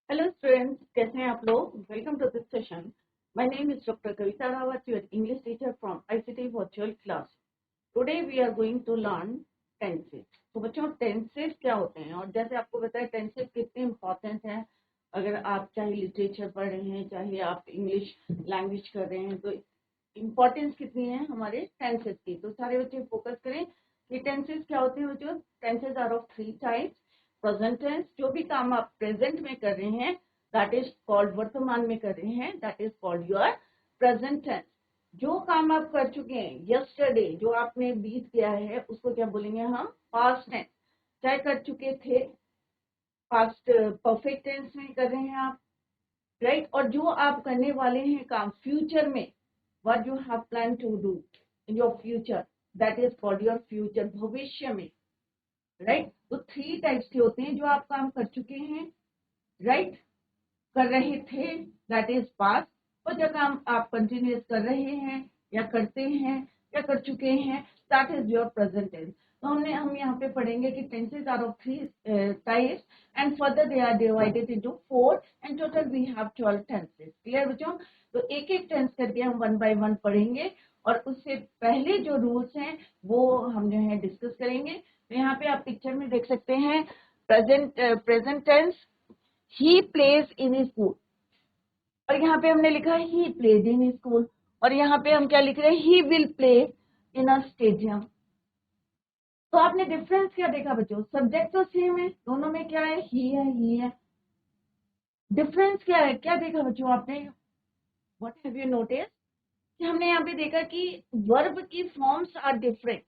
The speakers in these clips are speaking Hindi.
Hello students, कैसे हैं आप लोग? Welcome to this session. My name is Dr. Kavita Rawat, your English teacher from ICT Virtual Class. Today we are going to learn tenses. तो बच्चों tenses क्या होते हैं और जैसे आपको पता है tenses कितने इम्पोर्टेंट हैं। अगर आप चाहे लिटरेचर पढ़ रहे हैं चाहे आप इंग्लिश लैंग्वेज कर रहे हैं तो इम्पोर्टेंस कितनी है हमारे टेंसेस की। तो सारे बच्चे फोकस करें कि टेंसेस क्या होते हैं बच्चों। Tenses are of 3 types. Present tense, जो भी काम आप प्रेजेंट में कर रहे हैं दैट इज कॉल्ड, वर्तमान में कर रहे हैं that is called your present tense. जो काम आप कर चुके हैं यस्टरडे, जो आपने बीत गया है उसको क्या बोलेंगे हम? Past tense. चाहे कर चुके थे, पास्ट परफेक्ट टेंस में कर रहे हैं आप, राइट। और जो आप करने वाले हैं काम फ्यूचर में, what you have plan to do in your future, that is called your future, भविष्य में, राइट। तो 3 टाइप्स के होते हैं। जो आप काम कर चुके हैं, राइट, कर रहे थे, दैट इज पास्ट। और जो काम आप कंटिन्यूस कर रहे हैं या करते हैं या कर चुके हैं that is your present tense. तो हम यहाँ पे पढ़ेंगे कि tenses are of 3 types and further they are divided into 4 and total we have 12 tenses. Clear बच्चों? तो एक एक टेंस करके हम 1 बाय 1 पढ़ेंगे और उससे पहले जो रूल्स हैं वो हम जो है डिस्कस करेंगे। तो यहाँ पे आप पिक्चर में देख सकते हैं present tense, he plays in school, और यहाँ पे हमने लिखा है ही प्लेड इन स्कूल, और यहाँ पे हम क्या लिख रहे हैं? He will play in a stadium. तो आपने डिफरेंस क्या देखा बच्चों? सब्जेक्ट तो सेम है, दोनों में क्या है? ही है, ही है। डिफरेंस क्या है? क्या देखा बच्चों आपने? What have you notice? कि हमने यहाँ पे देखा कि वर्ब की फॉर्म्स आर डिफरेंट।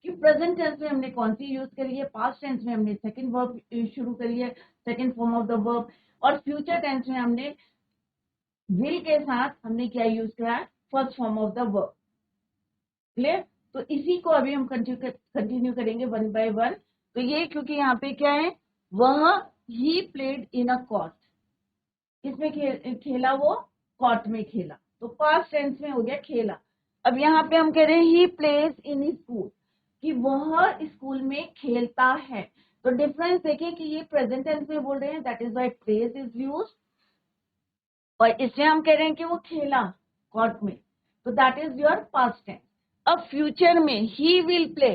कि प्रेजेंट टेंस में हमने कौन सी यूज करी है, पास्ट टेंस में हमने सेकंड वर्ब शुरू करी है, second form of the verb, और फ्यूचर टेंस में हमने विल के साथ हमने क्या यूज किया है? First form of the verb. Clear? तो इसी को अभी हम कंटिन्यू करेंगे 1 बाय 1। तो ये क्योंकि यहाँ पे क्या है, वह he played in a court, किसमें खेला? वो कॉर्ट में खेला। तो पास्ट टेंस में हो गया खेला। अब यहाँ पे हम कह रहे हैं ही प्लेज इन स्कूल, कि वह स्कूल में खेलता है। तो डिफरेंस देखिए कि ये प्रेजेंट टेंस में बोल रहे हैं that is why plays is used, और इससे हम कह रहे हैं कि वो खेला कॉर्ट में, तो that is your past tense. अब फ्यूचर में ही विल प्ले,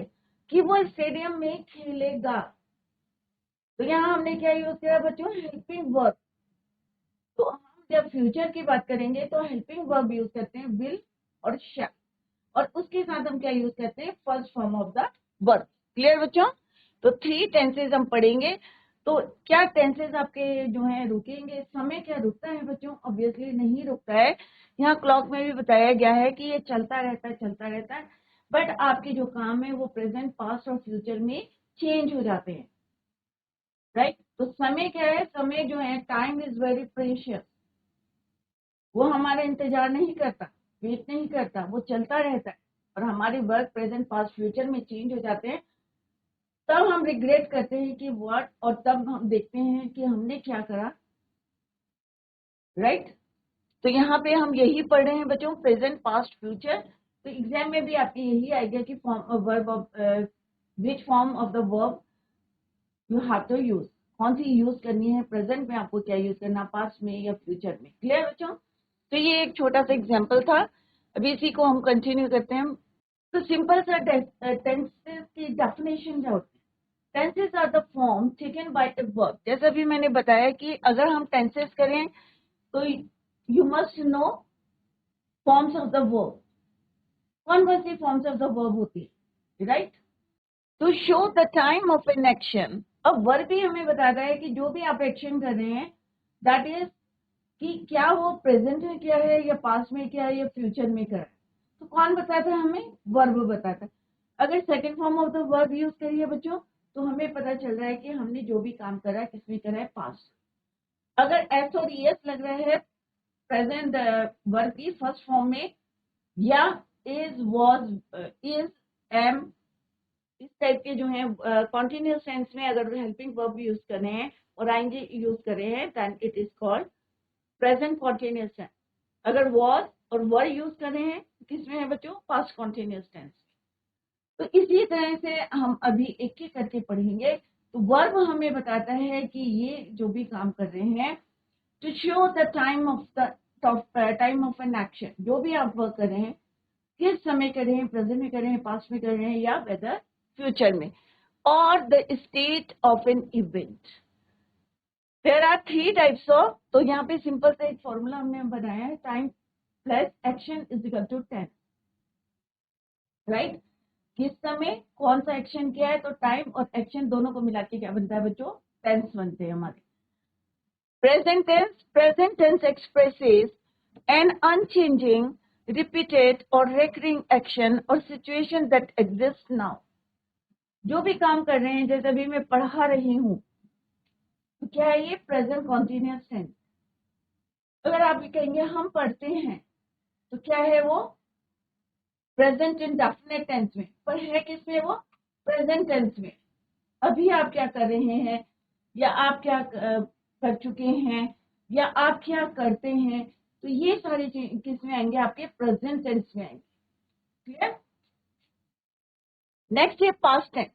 कि वो स्टेडियम में खेलेगा। तो यहाँ हमने क्या यूज किया बच्चों? Helping verb. तो हम जब फ्यूचर की बात करेंगे तो हेल्पिंग वर्ब यूज करते हैं विल और शैल, और उसके साथ हम क्या यूज करते हैं? First form of the verb. Clear बच्चों? तो 3 टेंसेज हम पढ़ेंगे। तो क्या टेंसेज आपके जो है रुकेंगे? समय क्या रुकता है बच्चों? ऑब्वियसली नहीं रुकता है। यहाँ क्लॉक में भी बताया गया है कि ये चलता रहता है, चलता रहता है, बट आपके जो काम है वो प्रेजेंट, पास्ट और फ्यूचर में चेंज हो जाते हैं, राइट। तो समय क्या है? समय जो है टाइम इज वेरी प्रेशियस, वो हमारा इंतजार नहीं करता, वेट नहीं करता, वो चलता रहता है, और हमारे वर्क प्रेजेंट पास्ट फ्यूचर में चेंज हो जाते हैं। तब हम रिग्रेट करते हैं कि व्हाट, और तब हम देखते हैं कि हमने क्या करा, राइट। तो यहाँ पे हम यही पढ़ रहे हैं बच्चों, प्रेजेंट पास्ट फ्यूचर। तो एग्जाम में भी आपकी यही आएगा कि verb of which form of the verb you have to use, कौन सी यूज करनी है, प्रेजेंट में आपको क्या यूज करना, पास्ट में या फ्यूचर में। क्लियर बच्चों? तो ये एक छोटा सा एग्जाम्पल था, अभी इसी को हम कंटिन्यू करते हैं। तो सिंपल सा टेंसेस की डेफिनेशन क्या होती है? Tenses are the form taken by a verb. जैसा भी मैंने बताया कि अगर हम टेंसेस करें तो you must know forms of the verb. कौन कौन सी फॉर्म्स ऑफ द वर्ब होती है, right? To show the time of an action. अब वर्ब भी हमें बताता है कि जो भी आप एक्शन कर रहे हैं दैट इज कि क्या वो प्रेजेंट में किया है या पास्ट में किया है या फ्यूचर में किया है। तो कौन बताता है हमें? वर्ब बताता है। अगर second form of the verb use करिए बच्चों तो हमें पता चल रहा है कि हमने जो भी काम करा है किसमें करा है? पास्ट। अगर एस और एस लग रहा है प्रेजेंट वर्ब की फर्स्ट फॉर्म में, या इज, वॉज, इज, एम, इस टाइप के जो है कॉन्टिन्यूस टेंस में अगर हेल्पिंग वर्ब यूज कर रहे हैं और आएंगे यूज कर रहे हैं then it is called present continuous tense. अगर वॉज और वर यूज कर रहे हैं किसमें है बच्चों? Past continuous tense. तो इसी तरह से हम अभी एक एक करके पढ़ेंगे तो वर्ब हमें बताता है कि ये जो भी काम कर रहे हैं, to show the time of an action, जो भी आप वर्क कर रहे हैं किस समय कर रहे हैं, प्रेजेंट में कर रहे हैं, पास्ट में कर रहे हैं या वेदर फ्यूचर में, और the state of an event. There are 3 types of, तो यहाँ पे सिंपल सा एक फॉर्मूला हमने बनाया है, time plus action is equal to tense, right. किस समय कौन सा एक्शन किया है, तो टाइम और एक्शन दोनों को मिला के क्या बनता है बच्चों, टेंस बनते हैं हमारे। Present tense expresses an unchanging, repeated और recurring एक्शन और सिचुएशन दैट एग्जिस्ट नाउ। जो भी काम कर रहे हैं, जैसे अभी मैं पढ़ा रही हूँ, तो क्या है ये प्रेजेंट कॉन्टिन्यूअस टेंस। अगर आप ये कहेंगे हम पढ़ते हैं, तो क्या है वो प्रेजेंट इंडेफिनिट टेंस में, पर है किसमें वो, प्रेजेंट टेंस में। अभी आप क्या कर रहे हैं, या आप क्या कर चुके हैं, या आप क्या करते हैं, तो ये सारी चीज किस में आएंगे, आपके प्रेजेंट टेंस में आएंगे। क्लियर। नेक्स्ट है past tense.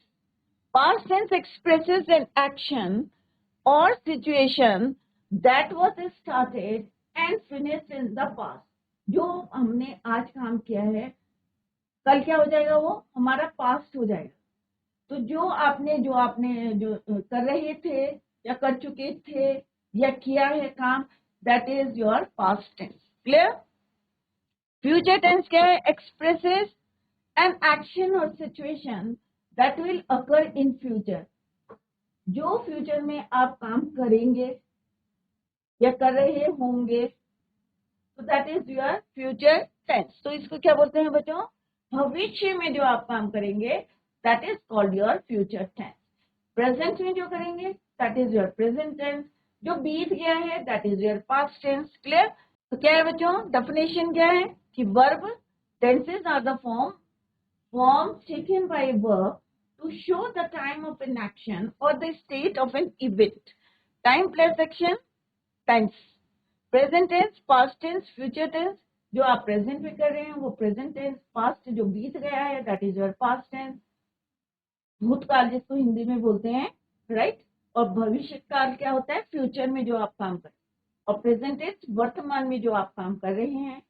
Past tense expresses an action or situation that was started and finished in the past। जो हमने आज काम किया है, कल क्या हो जाएगा, वो हमारा पास्ट हो जाएगा। तो जो आपने जो कर रहे थे या कर चुके थे या किया है काम, that is your past tense. Clear. Future tense क्या है, एक्सप्रेसेस एन एक्शन और situation that will occur in future. जो फ्यूचर में आप काम करेंगे या कर रहे होंगे, तो that is your future tense. तो इसको क्या बोलते हैं बच्चों, भविष्य में जो आप काम करेंगे, that is called your future tense. Present में जो करेंगे, that is your present tense. जो बीत गया है, that is your past tense. Clear. तो क्या है बच्चों, डेफिनेशन क्या है कि verb tenses are the form taken by verb to show the time of an action or the state of an event। Time plus action, tense। Present tense, past tense, future tense। जो आप प्रेजेंट में कर रहे हैं वो प्रेजेंट टेंस, पास्ट जो बीत गया है that is your past tense, भूतकाल जिसको हिंदी में बोलते हैं, राइट। और भविष्य काल क्या होता है, फ्यूचर में जो आप काम करें, और प्रेजेंट टेंस वर्तमान में जो आप काम कर रहे हैं,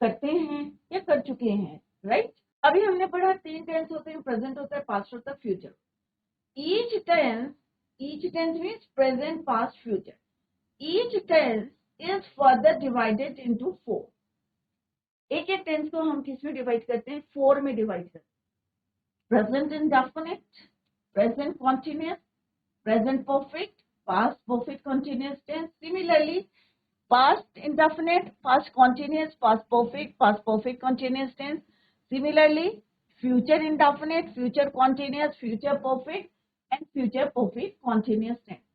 करते हैं या कर चुके हैं, राइट। अभी हमने पढ़ा 3 टेंस होते हैं, प्रेजेंट होता है, पास्ट होता है, future. Each tense means present, past, future. Each tense is further divided into 4। एक एक टेंस को हम किस में डिवाइड करते हैं, 4 में डिवाइड करते हैं। Present indefinite, present continuous, present perfect, past perfect continuous tense. Similarly past indefinite, past continuous, past perfect continuous tense. Similarly, future indefinite, future continuous, future perfect and future perfect continuous tense।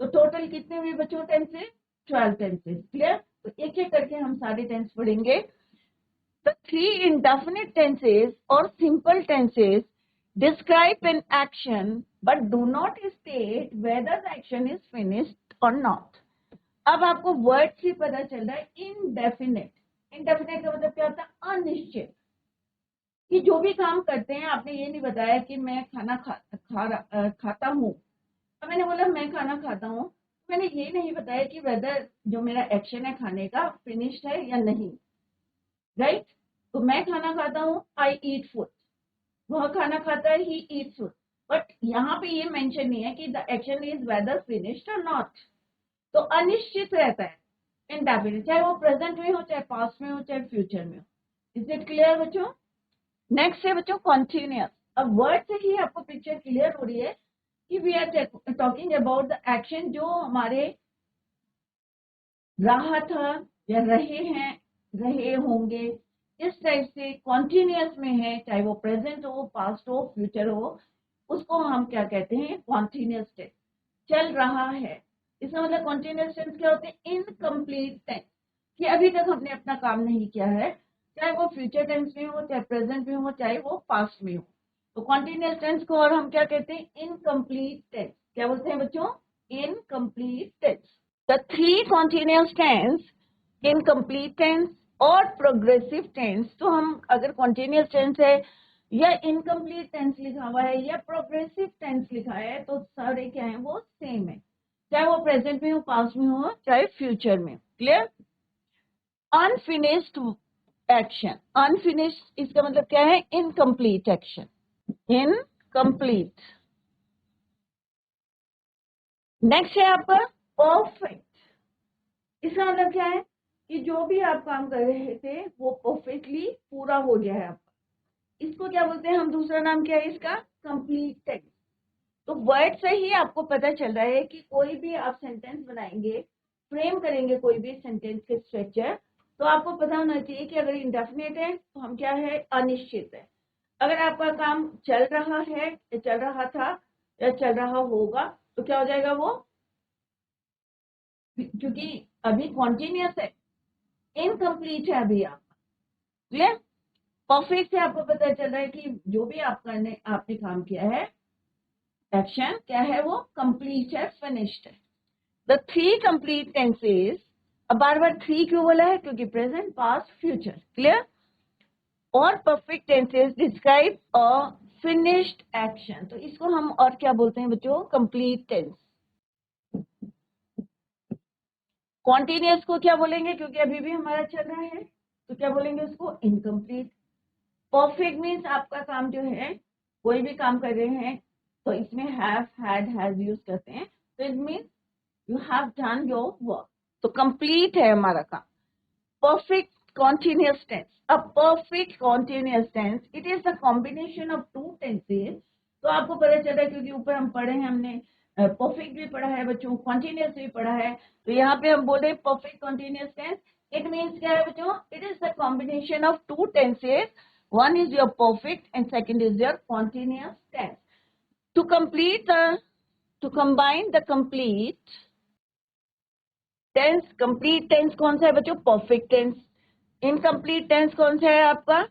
तो टोटल कितने हुए बच्चों टेंसेस, 12 टेंसेस। क्लियर। तो एक एक करके हम सारे टेंस पढ़ेंगे। The 3 indefinite tenses or simple tenses describe an action but do not state whether the action is finished or not। अब आपको वर्ड से पता चल रहा है इनडेफिनेट। इनडेफिनेट का मतलब क्या होता है, अनिश्चित। कि जो भी काम करते हैं, आपने ये नहीं बताया कि मैं खाना खाता हूँ। अब मैंने बोला मैं खाना खाता हूँ, मैंने ये नहीं बताया कि वेदर जो मेरा एक्शन है खाने का फिनिश्ड है या नहीं, राइट। तो मैं खाना खाता हूँ, आई ईट फूड, वह खाना खाता है, ही ईट्स फूड। बट यहाँ पे ये मेंशन नहीं है कि the action is whether finished और नॉट। तो अनिश्चित रहता है, इनडेफिनिट, चाहे वो प्रेजेंट में हो, चाहे पास्ट में हो, चाहे फ्यूचर में हो। इज इट क्लियर बच्चों। नेक्स्ट है बच्चों कॉन्टिन्यूअस। अब वर्ड से ही आपको पिक्चर क्लियर हो रही है कि we are talking about the action जो हमारे रहा था या रहे होंगे, इस टाइप से कॉन्टिन्यूअस में है, चाहे वो प्रेजेंट हो, पास्ट हो, फ्यूचर हो, उसको हम क्या कहते हैं, कॉन्टिन्यूअस टेंस। चल रहा है, इसका मतलब कॉन्टिन्यूअस टेंस क्या होते हैं, इनकम्प्लीट टेंस, कि अभी तक हमने अपना काम नहीं किया है, चाहे वो फ्यूचर टेंस में हो, चाहे प्रेजेंट में हो, चाहे वो पास्ट में हो। तो कॉन्टिन्यूअस टेंस को और हम क्या कहते हैं, इनकम्प्लीट टेंस। क्या बोलते हैं बच्चों, incomplete tense. The 3 continuous tense, incomplete tense और प्रोग्रेसिव टेंस। तो हम अगर कॉन्टिन्यूअस टेंस है या इनकम्प्लीट टेंस लिखा हुआ है या प्रोग्रेसिव टेंस लिखा है, तो सारे क्या है वो सेम है, चाहे वो प्रेजेंट में हो, पास्ट में हो, चाहे फ्यूचर में। क्लियर? अनफिनिश्ड एक्शन, अनफिनिश्ड इसका मतलब क्या है? Incomplete action, incomplete. नेक्स्ट है आपका परफेक्ट। इसका मतलब क्या है कि जो भी आप काम कर रहे थे वो परफेक्टली पूरा हो गया है आपका। इसको क्या बोलते हैं हम? दूसरा नाम क्या है इसका? Complete text. तो वर्ड से ही आपको पता चल रहा है कि कोई भी आप सेंटेंस बनाएंगे, फ्रेम करेंगे कोई भी सेंटेंस के स्ट्रक्चर, तो आपको पता होना चाहिए कि अगर इंडेफिनिट है तो हम क्या है? अनिश्चित है। अगर आपका काम चल रहा है, चल रहा था या चल रहा होगा, तो क्या हो जाएगा वो? क्योंकि अभी कॉन्टिन्यूस है, इनकम्प्लीट है अभी आप। क्लियर? परफेक्ट से आपको पता चल रहा है कि जो भी आपने काम किया है, एक्शन क्या है वो? कंप्लीट है, फिनिश्ड है। द थ्री कंप्लीट टेंसेस, अब बार बार थ्री क्यों बोला है? क्योंकि प्रेजेंट, पास्ट, फ्यूचर। क्लियर? और perfect tenses describe a finished action, तो इसको हम और क्या बोलते हैं बच्चों? Complete tense. कॉन्टिन्यूस को क्या बोलेंगे? क्योंकि अभी भी हमारा चल रहा है, तो क्या बोलेंगे उसको? इनकम्प्लीट। परफेक्ट मीन्स आपका काम जो है, कोई भी काम कर रहे हैं तो इसमें हैव, हैड, हैज यूज करते हैं, तो it means you have done your work, तो कंप्लीट है हमारा काम। perfect continuous tense, a perfect continuous tense, it is the combination of two tenses। तो आपको पता चला क्योंकि ऊपर हम पढ़े हैं, हमने परफेक्ट भी पढ़ा है बच्चों, कॉन्टिन्यूस भी पढ़ा है, तो यहाँ पे हम बोले perfect continuous tense, it means क्या है बच्चों? It is the combination of two tenses, one is your perfect and second is your continuous tense. To complete the, to combine the complete tense, complete tense कौन सा है बच्चों? Perfect tense. इनकम्प्लीट टेंस कौन सा है आपका?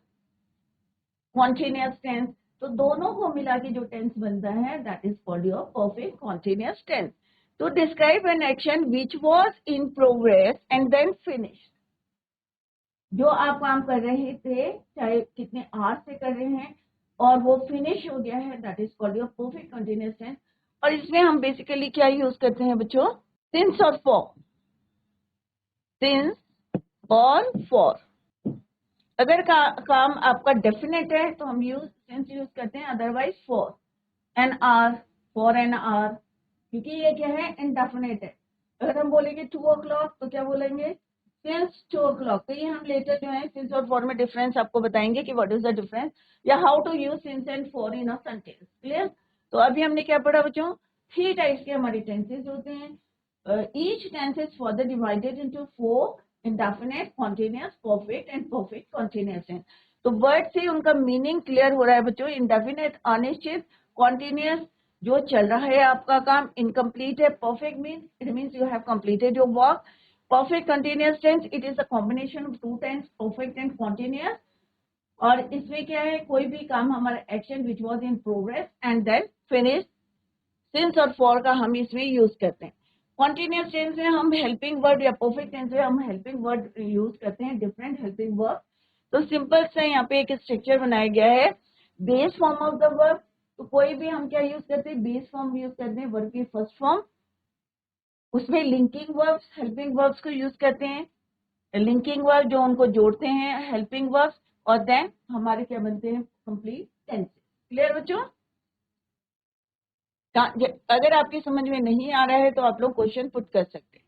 Continuous tense. तो दोनों को मिला के जो टेंस बनता है, that is called your perfect continuous tense. To describe an action which was in progress and then finish, जो आप काम कर रहे थे, चाहे कितने आवर्स से कर रहे हैं और वो फिनिश हो गया है, that is called your perfect continuous tense. और इसमें हम बेसिकली क्या यूज करते हैं बच्चों? सिंस और फॉर, सिंस और फॉर। अगर काम आपका डेफिनेट है तो हम सिंस यूज करते हैं, otherwise for an hour, for an hour, क्योंकि ये क्या है? इनडेफिनेट है। अगर हम बोलेंगे 2 o'clock तो क्या बोलेंगे? Since 2 o'clock। तो ये हम लेटर जो है सिंस और फॉर में डिफरेंस आपको बताएंगे कि व्हाट इज द डिफरेंस, या how to use since and for in a sentence. Clear? तो अभी हमने क्या पढ़ा बच्चों? 3 टाइप्स के हमारे टेंसेस होते हैं। Each tense is further divided into 4, indefinite, continuous, perfect and perfect continuous tense. तो वर्ड से उनका मीनिंग क्लियर हो रहा है बच्चों। इंडेफिनेट अनिश्चित, कॉन्टिन्यूस जो चल रहा है आपका काम, इनकम्प्लीट है, perfect means it means you have completed your work, perfect continuous tense, it is a combination of two tense, perfect and continuous। और इसमें क्या है? कोई भी काम हमारा action which was in progress and then finish, since और फॉर का हम इसमें यूज करते हैं। कॉन्टिन्यूस टेंस में हम हेल्पिंग वर्ड, या परफेक्ट टेंस में हम हेल्पिंग वर्ड यूज करते हैं, डिफरेंट हेल्पिंग वर्ड। तो सिंपल से यहाँ पे एक स्ट्रक्चर बनाया गया है, base form of the verb. तो कोई भी हम क्या यूज करते हैं? बेस फॉर्म यूज करते हैं, वर्ब की फर्स्ट फॉर्म। उसमें लिंकिंग वर्ब्स, हेल्पिंग वर्ब्स को यूज करते हैं, लिंकिंग वर्ब जो उनको जोड़ते हैं, हेल्पिंग वर्ब्स, और देन हमारे क्या बनते हैं? Complete tenses. क्लियर बच्चों? अगर आपकी समझ में नहीं आ रहा है तो आप लोग क्वेश्चन पुट कर सकते हैं।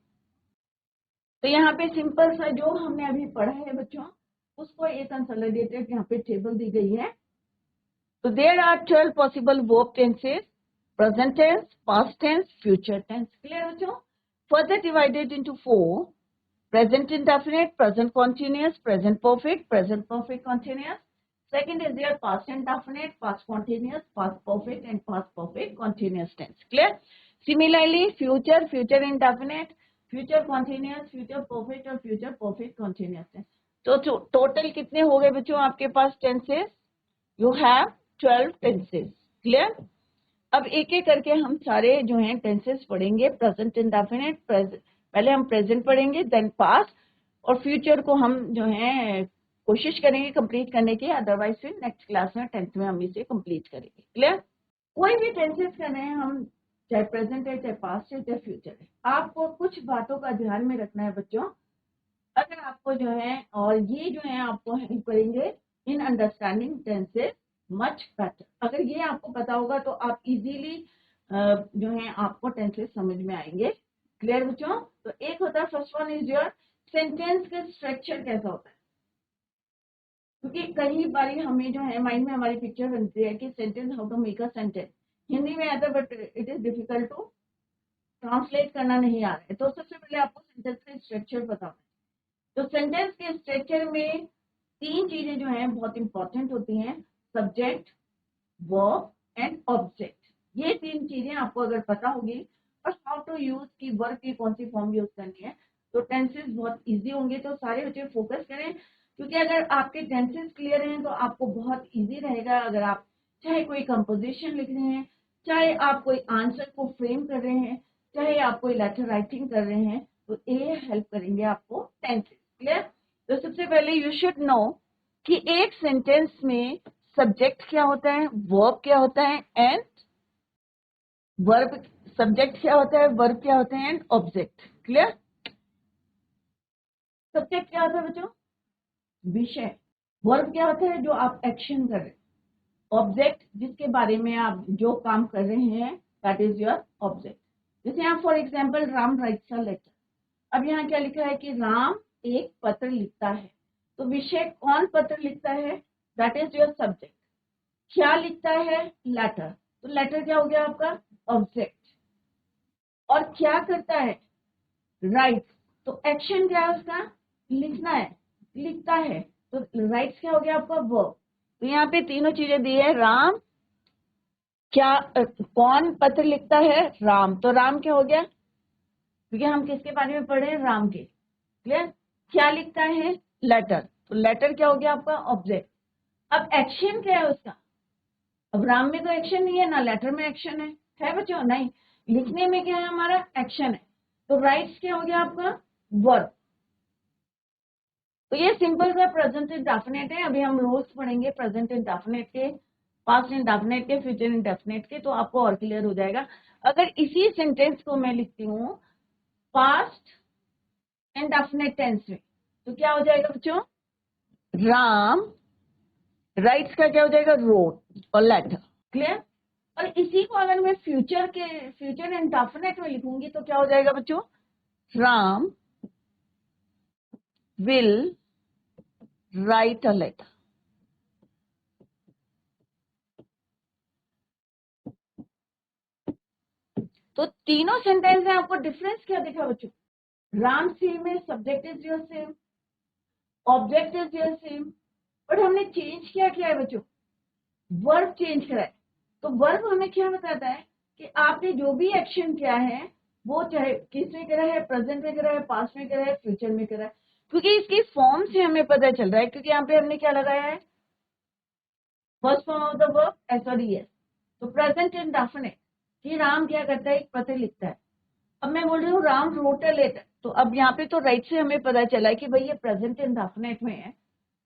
तो यहाँ पे सिंपल सा जो हमने अभी पढ़ा है बच्चों, उसको एक कंसोलिडेटेड यहाँ पे टेबल दी गई है। तो there are 12 possible verb tenses, present tense, past tense, future tense. Clear बच्चों? Further divided into 4, present indefinite, present continuous, present perfect continuous. Second is their past indefinite, past continuous, past perfect and past perfect continuous tense. Clear? Similarly, future, future indefinite, future continuous, future perfect और future perfect continuous tense. तो टोटल कितने हो गए बच्चों आपके पास tenses? You have 12 tenses. Clear? अब एक एक करके हम सारे जो हैं टेंसेस पढ़ेंगे। प्रेजेंट इंडेफिनिट, पहले हम प्रेजेंट पढ़ेंगे, देन पास्ट, और फ्यूचर को हम जो है कोशिश करेंगे कंप्लीट करने की, अदरवाइज फिर नेक्स्ट क्लास में 10th में हम इसे कंप्लीट करेंगे। क्लियर? कोई भी टेंसेस कर रहे हैं हम, चाहे प्रेजेंट है, चाहे पास्ट है, चाहे फ्यूचर है, आपको कुछ बातों का ध्यान में रखना है बच्चों। अगर आपको जो है, और ये जो है आपको हेल्प करेंगे in understanding tenses much better. अगर ये आपको पता होगा तो आप इजीली जो है आपको टेंसेस समझ में आएंगे। क्लियर बच्चों? तो एक होता है, first one is your sentence का स्ट्रक्चर कैसा होता है, क्योंकि कई बार हमें जो है माइंड में हमारी पिक्चर बनती है कि sentence, how to make a sentence. Hindi में आता है but it is difficult to translate करना नहीं आ रहा है। तो सबसे पहले आपको सेंटेंस का स्ट्रक्चर बताना है। तो सेंटेंस के स्ट्रक्चर में तीन चीजें जो हैं बहुत इंपॉर्टेंट होती हैं, सब्जेक्ट, वर्ब एंड ऑब्जेक्ट। ये तीन चीजें आपको अगर पता होगी, और हाउ टू यूज की वर्ब की कौन सी फॉर्म यूज करनी है, तो टेंसेस बहुत इजी होंगे। तो सारे बच्चे फोकस करें, क्योंकि अगर आपके टेंसेस क्लियर हैं तो आपको बहुत इजी रहेगा। अगर आप चाहे कोई कंपोजिशन लिख रहे हैं, चाहे आप कोई आंसर को फ्रेम कर रहे हैं, चाहे आप कोई लेटर राइटिंग कर रहे हैं, तो ये हेल्प करेंगे आपको टेंसेस। क्लियर? तो सबसे पहले यू शुड नो कि एक सेंटेंस में सब्जेक्ट क्या होता है, वर्ब क्या होता है एंड वर्ब, सब्जेक्ट क्या होता है, वर्ब क्या होते हैं एंड ऑब्जेक्ट। क्लियर? सब्जेक्ट क्या होता है बच्चों? विषय। वर्ब क्या होता है? जो आप एक्शन कर रहे हैं। ऑब्जेक्ट, जिसके बारे में आप जो काम कर रहे हैं, दैट इज योर ऑब्जेक्ट। जैसे यहाँ for example Ram writes a letter. अब यहाँ क्या लिखा है कि राम एक पत्र लिखता है, तो विषय कौन पत्र लिखता है, दैट इज योर सब्जेक्ट। क्या लिखता है? लेटर। तो लेटर क्या हो गया आपका? ऑब्जेक्ट। और क्या करता है? राइट। तो एक्शन क्या है उसका? लिखना है, लिखता है। तो राइट्स क्या हो गया आपका? वर्ब। तो यहाँ पे तीनों चीजें दी है। राम क्या, कौन पत्र लिखता है? राम। तो राम क्या हो गया, क्योंकि हम किसके बारे में पढ़ रहे हैं? राम के। क्लियर? क्या लिखता है? लेटर। तो लेटर क्या हो गया आपका? ऑब्जेक्ट। अब एक्शन क्या है उसका? अब राम में तो एक्शन नहीं है, ना लेटर में एक्शन है बच्चों? नहीं। लिखने में क्या है हमारा? एक्शन है। तो राइट्स क्या हो गया आपका? वर्ब। तो ये सिंपल सा प्रेजेंट इंडेफिनिट है। अभी हम रूल्स पढ़ेंगे प्रेजेंट इंडेफिनिट के, पास्ट इंडेफिनिट के, फ्यूचर इंडेफिनिट के, तो आपको और क्लियर हो जाएगा। अगर इसी सेंटेंस को मैं लिखती हूँ पास्ट इंडेफिनिट टेंस में, तो क्या हो जाएगा बच्चों? राम राइट्स का क्या हो जाएगा? रोट और लेटर। क्लियर? और इसी को अगर मैं फ्यूचर इंडेफिनिट में लिखूंगी तो क्या हो जाएगा बच्चों? Ram will write a letter. तो तीनों सेंटेंस में आपको डिफरेंस क्या दिखा बच्चों? राम सेम है, subject is your same, object is your same, but हमने चेंज क्या किया है बच्चों? वर्ब चेंज करा है। तो वर्ब हमें क्या बताता है कि आपने जो भी एक्शन किया है, वो चाहे किस में करा है, प्रेजेंट में करा है, पास्ट में करा है, फ्यूचर में करा है, क्योंकि इसकी फॉर्म से हमें पता चल रहा है। क्योंकि यहाँ पे हमने क्या लगाया है? First form of the verb S और ईएस। तो प्रेजेंट इंडेफिनिट कि राम क्या करता है? एक पत्र लिखता है। अब मैं बोल रही हूँ राम रोट अ लेटर, तो अब यहाँ पे तो राइट से हमें पता चला कि भाई ये प्रेजेंट इंडेफिनिट में है।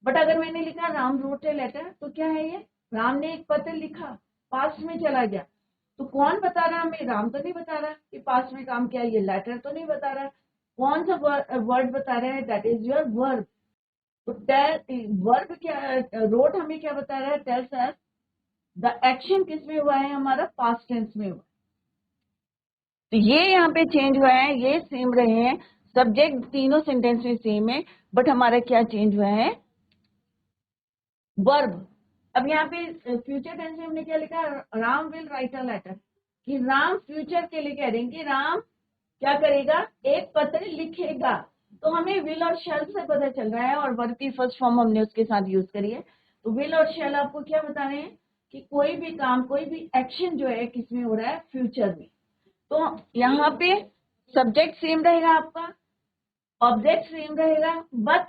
बट अगर मैंने लिखा राम रोट अ लेटर, तो क्या है ये? राम ने एक पत्र लिखा, पास्ट में चला गया। तो कौन बता रहा हमें? राम तो नहीं बता रहा कि पास्ट में काम किया, ये लेटर तो नहीं बता रहा। कौन सा वर्ड बता रहा है? That is your verb. तो वर्ब क्या, रोट हमें क्या बता रहा है? टेल्स अस द एक्शन किस में हुआ है हमारा? पास्ट टेंस में हुआ। तो ये यहाँ पे चेंज हुआ है, ये सेम रहे हैं, सब्जेक्ट तीनों सेंटेंस में सेम है, बट हमारा क्या चेंज हुआ है? वर्ब। अब यहाँ पे फ्यूचर टेंस में हमने क्या लिखा? Ram will write a letter, कि राम फ्यूचर के लिए कह रहे हैं कि राम क्या करेगा? एक पत्र लिखेगा। तो हमें विल और शैल से पता चल रहा है, और वर्ब की फर्स्ट फॉर्म हमने उसके साथ यूज करी है। तो विल और शैल आपको क्या बता रहे हैं कि कोई भी काम, कोई भी एक्शन जो है किस में हो रहा है? फ्यूचर में। तो यहाँ पे सब्जेक्ट सेम रहेगा आपका, ऑब्जेक्ट सेम रहेगा, बट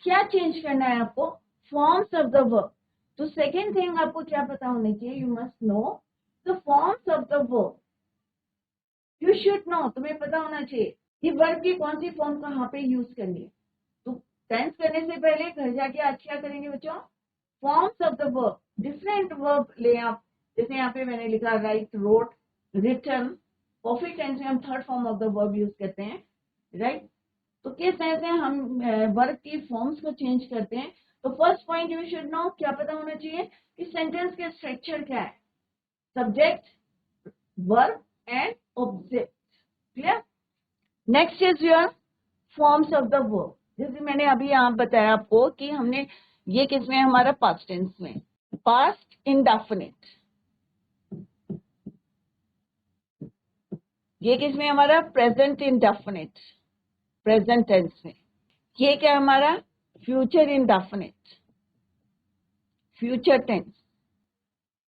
क्या चेंज करना है आपको? Forms of the verb. तो सेकेंड थिंग आपको क्या पता होनी चाहिए? You must know the forms of the verb. You should know, तुम्हें पता होना चाहिए कि वर्ब की कौन सी फॉर्म कहाँ पे यूज करनी है। तो टेंस करने से पहले घर जाके आज क्या करेंगे बच्चों, forms of the verb, different verb ले आप, जैसे यहाँ पे मैंने लिखा write, wrote, written. Perfect tense में हम third form of the verb use करते हैं, राइट। तो किस तरह से हम वर्ब की फॉर्म्स को चेंज करते हैं। तो first point you should know, क्या पता होना चाहिए कि सेंटेंस के स्ट्रक्चर क्या है, subject, verb and object, clear. Next is your forms of the verb. जैसे मैंने अभी यहाँ बताया आपको कि हमने ये किसमें हमारा पास्ट टेंस में, पास्ट इंडेफिनिट, ये किसमें हमारा प्रेजेंट इंडेफिनिट, प्रेजेंट टेंस में। ये क्या हमारा फ्यूचर इंडेफिनिट, फ्यूचर टेंस।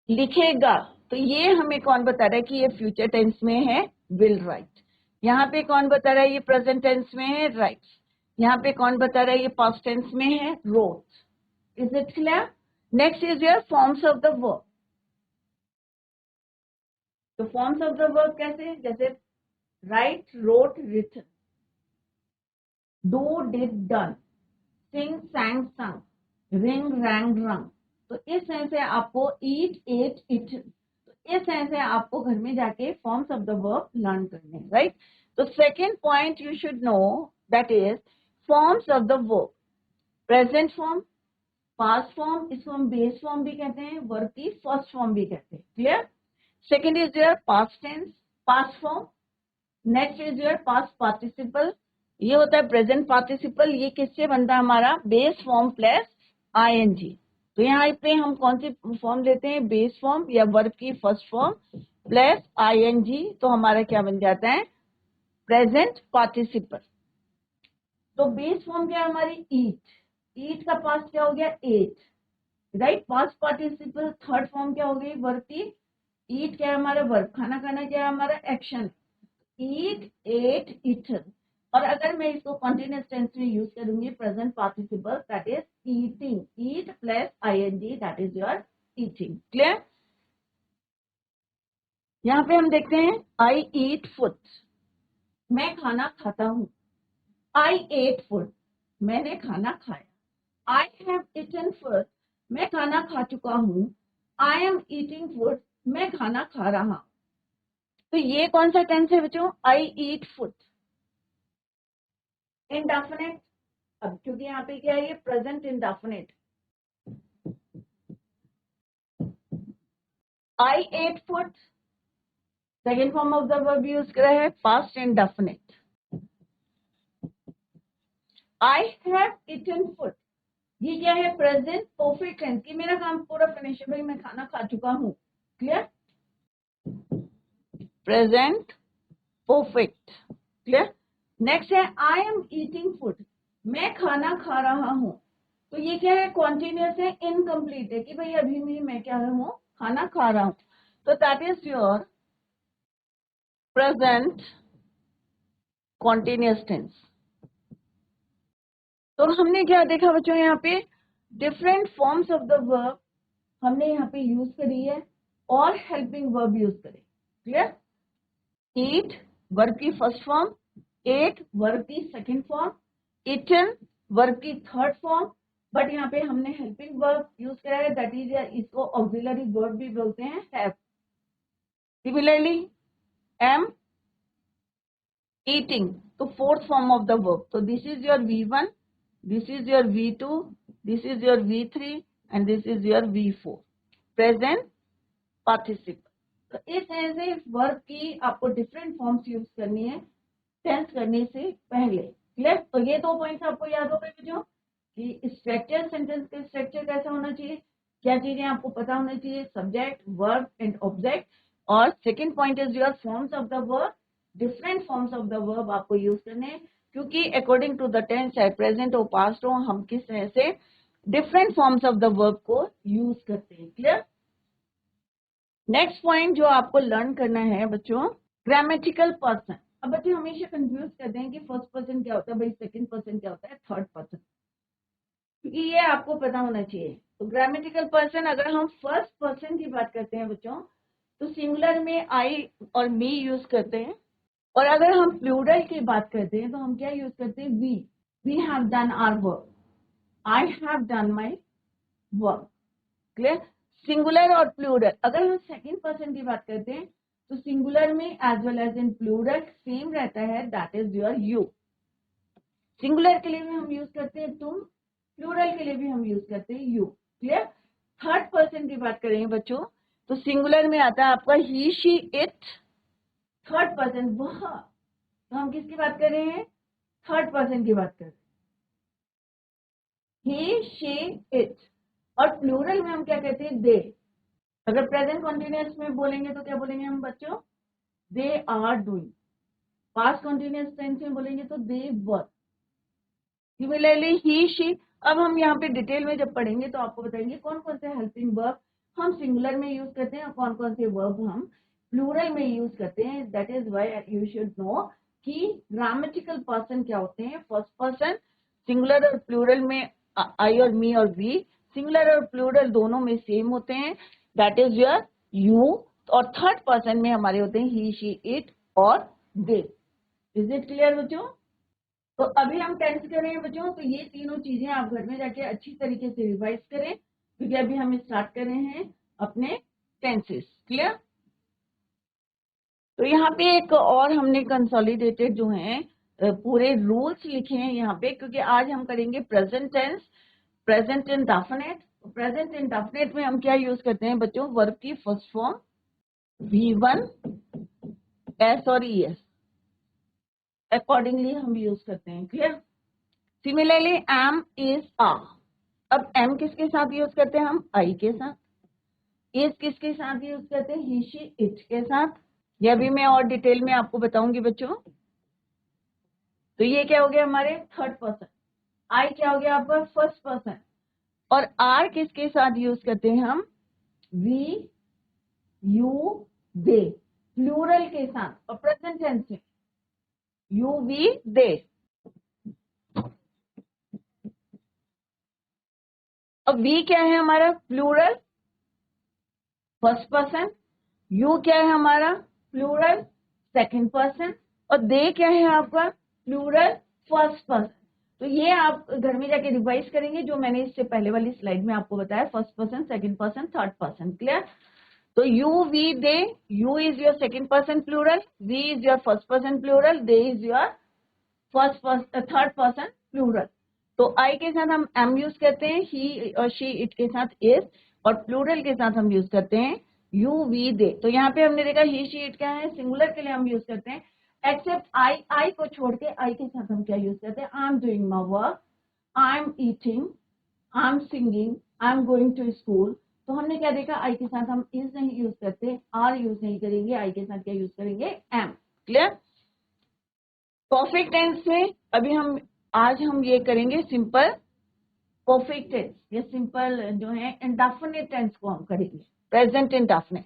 लिखेगा, तो ये हमें कौन बता रहा है कि ये फ्यूचर टेंस में है, विल राइट। यहाँ पे कौन बता रहा है ये प्रेजेंट टेंस में है, राइट। यहाँ पे कौन बता रहा है ये पास्ट टेंस में है, wrote. Is it clear. Next is your forms of the verb. तो फॉर्म्स ऑफ द वर्ब कैसे, जैसे write, wrote, written, do, did, done, sing, sang, sung, ring, rang, rung। तो इस तरह से आपको ईट, एट, इटन, तो इस तरह से आपको घर में जाके forms of the verb learn करने हैं, राइट। तो second point you should know, that is forms of the verb. Present form, past form, इसको हम बेस फॉर्म भी कहते हैं, वर्ब की फर्स्ट फॉर्म भी कहते हैं, clear. Second is your past tense, past form. Next is your past participle, ये होता है प्रेजेंट पार्टिसिपल। ये किससे बनता है हमारा, बेस फॉर्म प्लस आईएनजी। तो यहाँ पे हम कौन सी फॉर्म लेते हैं, बेस फॉर्म या वर्ब की फर्स्ट फॉर्म प्लस आईएनजी, तो हमारा क्या बन जाता है, प्रेजेंट पार्टिसिपल। तो बेस फॉर्म क्या है हमारी, ईट, ईट का पास्ट क्या हो गया, ate, right. Past participle third form क्या हो गई वर्ब की, ईट क्या है हमारा वर्ब, खाना खाना क्या है हमारा एक्शन, ईट, एट, ईटन। और अगर मैं इसको कंटिन्यूअस टेंस में यूज करूंगी, present participle, that is eating, eat plus I N G, that is your eating, clear. यहाँ पे हम देखते हैं आई ईट फूड, मैं खाना खाता हूँ। आई एट फूड, मैंने खाना खाया। आई हैव ईटन फूड, मैं खाना खा चुका हूँ। आई एम ईटिंग फूड, मैं खाना खा रहा हूँ। तो ये कौन सा टेंस है बच्चों, आई ईट फूड, इंडेफिनिट। अब क्योंकि यहाँ पे क्या है, ये present indefinite. I ate food, second form of the verb use करा है, past indefinite. I have eaten food, ये क्या है, प्रेजेंट परफेक्ट टेंस कि मेरा काम पूरा फिनिश है, भाई मैं खाना खा चुका हूँ, clear. Present perfect, clear. Next है आई एम ईटिंग फूड, मैं खाना खा रहा हूँ। तो ये क्या है, कॉन्टिन्यूअस है, इनकम्प्लीट है कि भाई अभी भी मैं क्या हूँ, खाना खा रहा हूँ। तो that is your present continuous tense. तो हमने क्या देखा बच्चों, यहाँ पे different forms of the verb हमने यहाँ पे यूज करी है और हेल्पिंग वर्ब यूज करी, क्लियर। ईट वर्ब की फर्स्ट फॉर्म, एट वर्ब की सेकंड फॉर्म, इटन वर्ब की थर्ड फॉर्म। बट यहाँ पे हमने हेल्पिंग वर्ब यूज करा है, दैट इज, इसको ऑक्सिलरी वर्ब भी बोलते हैं, हैव। सिमिलरली एम ईटिंग, तो fourth form of the verb. तो this is your V1, this is your V2, this is your V3 and this is your V4, present participle. तो इस तरह से वर्ब की आपको डिफरेंट फॉर्म्स यूज करनी है टेंस करने से पहले, क्लियर। तो ये दो पॉइंट्स आपको याद हो गए बच्चों कि स्ट्रक्चर, सेंटेंस का स्ट्रक्चर कैसा होना चाहिए, क्या चीजें आपको पता होना चाहिए, सब्जेक्ट, वर्ब एंड ऑब्जेक्ट। और second point is your forms of the verb, different forms of the verb आपको यूज करने हैं, क्योंकि अकॉर्डिंग टू द टेंस, चाहे प्रेजेंट हो पास्ट हो, हम किस तरह से different forms of the verb को यूज करते हैं, क्लियर। नेक्स्ट पॉइंट जो आपको लर्न करना है बच्चों, ग्रामेटिकल पर्सन। अब बच्चे हमेशा कंफ्यूज करते हैं कि फर्स्ट पर्सन क्या होता है, भाई सेकंड पर्सन क्या होता है, थर्ड पर्सन, क्योंकि ये आपको पता होना चाहिए। तो ग्रामेटिकल पर्सन, अगर हम फर्स्ट पर्सन की बात करते हैं बच्चों, तो सिंगुलर में आई और मी यूज करते हैं, और अगर हम प्लूरल की बात करते हैं तो हम क्या यूज करते हैं, we. we have done our work, I have done my work. Clear? Singular और प्लूरल, अगर हम सेकंड पर्सन की बात करते हैं तो सिंगुलर में as well as in plural same रहता है, that is your you. Singular के लिए भी हम यूज करते हैं तुम, प्लूरल के लिए भी हम यूज करते हैं यू। क्लियर? थर्ड पर्सन की बात करेंगे बच्चों तो सिंगुलर में आता है आपका ही, शी, इट। थर्ड पर्सन वह, तो हम किसकी बात कर रहे हैं? थर्ड पर्सन की बात कर रहे हैं, ही, शी, इट। और प्लूरल में हम क्या कहते हैं? दे। अगर प्रेजेंट कॉन्टिन्यूअस में बोलेंगे तो क्या बोलेंगे हम बच्चों? They are doing. Past continuous tense में बोलेंगे तो दे वर। Similarly he, she. अब हम यहाँ पे डिटेल में जब पढ़ेंगे तो आपको बताएंगे कौन कौन से हेल्पिंग वर्ब हम सिंगुलर में यूज करते हैं और कौन कौन से वर्ब हम प्लूरल में यूज करते हैं। That is why you should know कि ग्रामेटिकल पर्सन क्या होते हैं। फर्स्ट पर्सन सिंगुलर और प्लूरल में आई और मी और वी, सिंगुलर और प्लूरल दोनों में सेम होते हैं, दैट इज योर यू। और थर्ड पर्सन में हमारे होते हैं ही, शी, इट और दे। इज इट क्लियर बच्चों? तो अभी हम टेंस कर रहे हैं बच्चों, तो ये तीनों चीजें आप घर में जाके अच्छी तरीके से रिवाइज करें, क्योंकि अभी हम स्टार्ट कर रहे हैं अपने टेंसेस। क्लियर? तो यहाँ पे एक और हमने कंसोलिडेटेड जो है पूरे रूल्स लिखे हैं यहाँ पे, क्योंकि आज हम करेंगे present tense, present indefinite. Present indefinite में हम क्या यूज करते हैं बच्चों? वर्ब की फर्स्ट फॉर्म V1, S और ES अकॉर्डिंगली हम यूज करते हैं। Clear? Similarly am, is, are. अब एम किसके साथ यूज करते हैं हम? आई के साथ। इज किसके साथ यूज करते हैं? ही, शी, इट के साथ। ये अभी मैं और डिटेल में आपको बताऊंगी बच्चों। तो ये क्या हो गया हमारे? Third person. आई क्या हो गया आपका? First person. और आर किसके साथ यूज करते हैं हम? वी, यू, दे, प्लूरल के साथ। और प्रेजेंट टेंस में यू, वी, दे। अब वी क्या है हमारा? Plural first person. यू क्या है हमारा? Plural second person. और दे क्या है आपका? Plural first person. तो ये आप घर में जाके रिवाइज करेंगे जो मैंने इससे पहले वाली स्लाइड में आपको बताया, first person, second person, third person. Clear? तो you, we, they, you is your second person plural, we is your first person plural, they is your third person plural. तो आई के साथ हम एम यूज करते हैं, ही और शी, इट के साथ इज, और प्लूरल के साथ हम यूज करते हैं यू, वी, दे। तो यहाँ पे हमने देखा ही, शी, इट क्या है? सिंगुलर के लिए हम यूज करते हैं, एक्सेप्ट आई। आई को छोड़ के आई के साथ हम क्या यूज करते हैं? I am doing my work, I am eating, I am singing, I am going to school. तो हमने क्या देखा? आई के साथ हम इज नहीं यूज करते, आर यूज नहीं करेंगे, आई के साथ क्या यूज करेंगे? एम। क्लियर? परफेक्ट टेंस में अभी आज हम ये करेंगे सिंपल परफेक्ट टेंस, या सिंपल जो है इंडेफिनिट टेंस को हम करेंगे, प्रेजेंट इंडेफिनिट।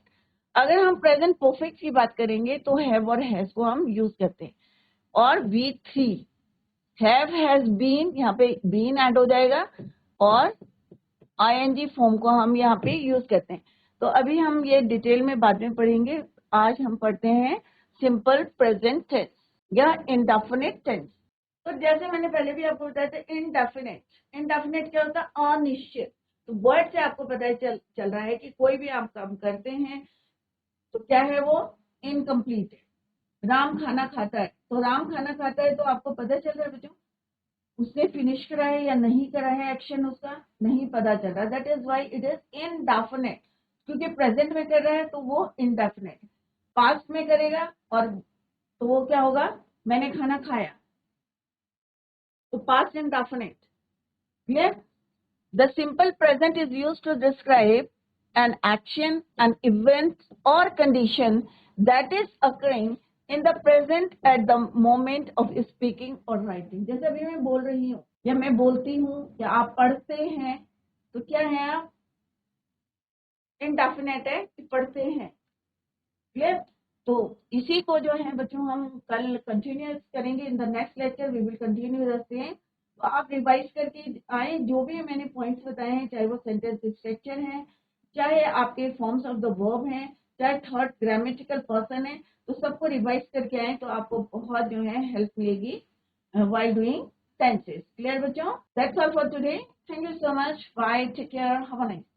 अगर हम प्रेजेंट परफेक्ट की बात करेंगे तो हैव और हैज को हम यूज करते हैं। और V3 हैव, हैज, बीन, यहाँ पे बीन ऐड हो जाएगा, और ING फॉर्म को हम यहाँ पे यूज करते हैं। तो अभी हम ये डिटेल में बाद में पढ़ेंगे। आज हम पढ़ते हैं सिंपल प्रेजेंट टेंस या इंडेफिनिट टेंस। तो जैसे मैंने पहले भी आपको बताया था, इनडेफिनेट। इनडेफिनेट क्या होता है? अनिश्चित। तो वर्ड से आपको पता चल रहा है कि कोई भी आप काम करते हैं तो क्या है वो? इनकम्प्लीट है। राम खाना खाता है, तो राम खाना खाता है तो आपको पता चल रहा है बच्चों उसने फिनिश करा है या नहीं करा है, एक्शन उसका नहीं पता चल रहा। That is why it is indefinite, क्योंकि प्रेजेंट में कर रहा है तो वो इनडेफिनेट। पास्ट में करेगा और तो वो क्या होगा? मैंने खाना खाया, तो past indefinite. Clear? The simple present is used to describe an action, an event or condition that is occurring in the present at the moment of speaking or writing. जैसे अभी मैं बोल रही हूँ या मैं बोलती हूँ या आप पढ़ते हैं, तो क्या है आप? इनडेफिनेट है कि पढ़ते हैं। क्लियर? तो इसी को जो है बच्चों हम कल कंटिन्यू करेंगे। In the next lecture we will continue the same. तो आप रिवाइज करके आए, जो भी मैंने पॉइंट्स बताए हैं, चाहे वो सेंटेंस स्ट्रक्चर है, चाहे आपके फॉर्म्स ऑफ द वर्ब हैं, चाहे थर्ड ग्रामेटिकल पर्सन है, तो सबको रिवाइज करके आए तो आपको बहुत जो है हेल्प मिलेगी व्हाइल डूइंग tenses. Clear बच्चों? That's all for today. Thank you so much. Bye. Take care. Have a nice day.